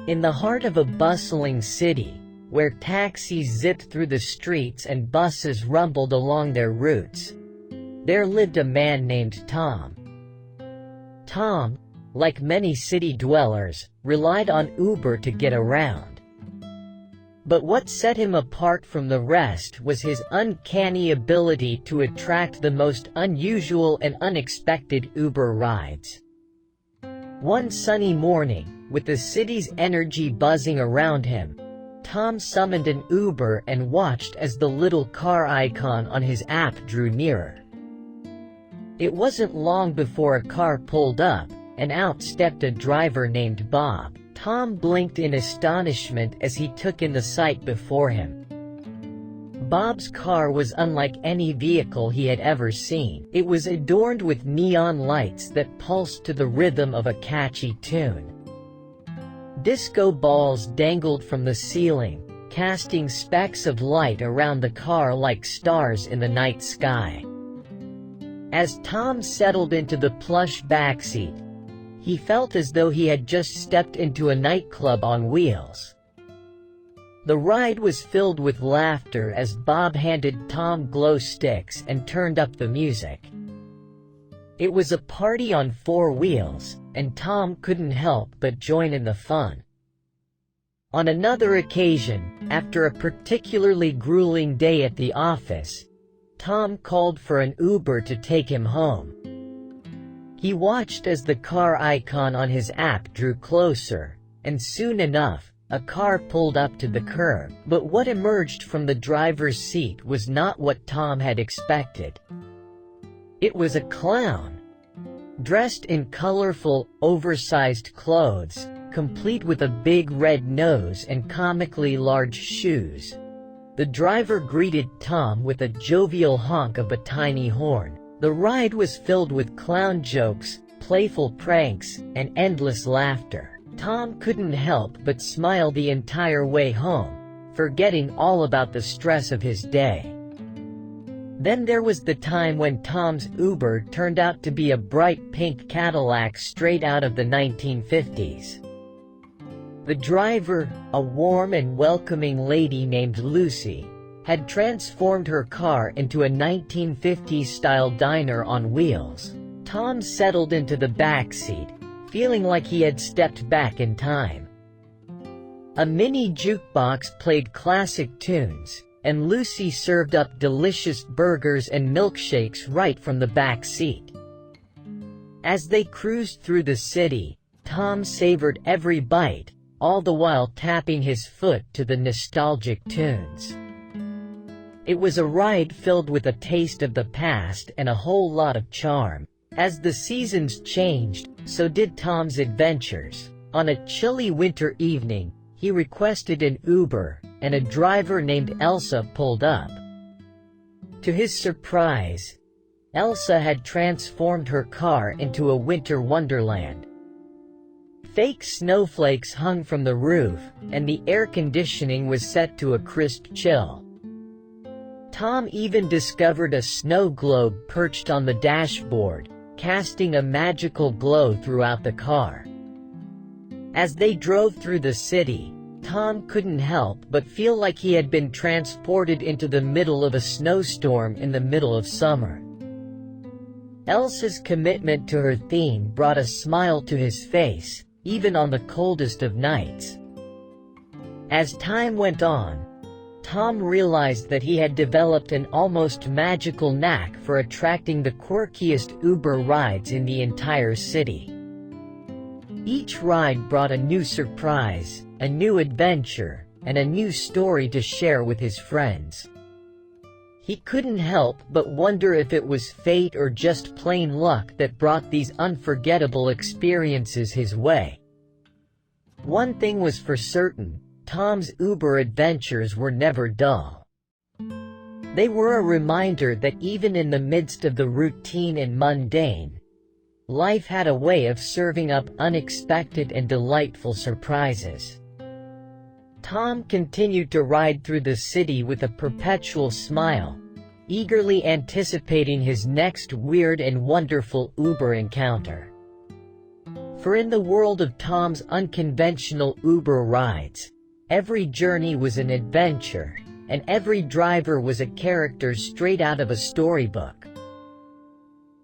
In the heart of a bustling city, where taxis zipped through the streets and buses rumbled along their routes, there lived a man named Tom. Tom, like many city dwellers, relied on Uber to get around. But what set him apart from the rest was his uncanny ability to attract the most unusual and unexpected Uber rides. One sunny morning, with the city's energy buzzing around him, Tom summoned an Uber and watched as the little car icon on his app drew nearer. It wasn't long before a car pulled up, and out stepped a driver named Bob. Tom blinked in astonishment as he took in the sight before him. Bob's car was unlike any vehicle he had ever seen. It was adorned with neon lights that pulsed to the rhythm of a catchy tune. Disco balls dangled from the ceiling, casting specks of light around the car like stars in the night sky. As Tom settled into the plush backseat, he felt as though he had just stepped into a nightclub on wheels. The ride was filled with laughter as Bob handed Tom glow sticks and turned up the music. It was a party on four wheels, and Tom couldn't help but join in the fun. On another occasion, after a particularly grueling day at the office, Tom called for an Uber to take him home. He watched as the car icon on his app drew closer, and soon enough, a car pulled up to the curb. But what emerged from the driver's seat was not what Tom had expected. It was a clown. Dressed in colorful, oversized clothes, complete with a big red nose and comically large shoes, the driver greeted Tom with a jovial honk of a tiny horn. The ride was filled with clown jokes, playful pranks, and endless laughter. Tom couldn't help but smile the entire way home, forgetting all about the stress of his day. Then there was the time when Tom's Uber turned out to be a bright pink Cadillac straight out of the 1950s. The driver, a warm and welcoming lady named Lucy, had transformed her car into a 1950s-style diner on wheels. Tom settled into the backseat, feeling like he had stepped back in time. A mini jukebox played classic tunes, and Lucy served up delicious burgers and milkshakes right from the back seat. As they cruised through the city, Tom savored every bite, all the while tapping his foot to the nostalgic tunes. It was a ride filled with a taste of the past and a whole lot of charm. As the seasons changed, so did Tom's adventures. On a chilly winter evening, he requested an Uber, and a driver named Elsa pulled up. To his surprise, Elsa had transformed her car into a winter wonderland. Fake snowflakes hung from the roof, and the air conditioning was set to a crisp chill. Tom even discovered a snow globe perched on the dashboard, casting a magical glow throughout the car. As they drove through the city, Tom couldn't help but feel like he had been transported into the middle of a snowstorm in the middle of summer. Elsa's commitment to her theme brought a smile to his face, even on the coldest of nights. As time went on, Tom realized that he had developed an almost magical knack for attracting the quirkiest Uber rides in the entire city. Each ride brought a new surprise, a new adventure, and a new story to share with his friends. He couldn't help but wonder if it was fate or just plain luck that brought these unforgettable experiences his way. One thing was for certain: Tom's Uber adventures were never dull. They were a reminder that even in the midst of the routine and mundane, life had a way of serving up unexpected and delightful surprises. Tom continued to ride through the city with a perpetual smile, eagerly anticipating his next weird and wonderful Uber encounter. For in the world of Tom's unconventional Uber rides, every journey was an adventure, and every driver was a character straight out of a storybook.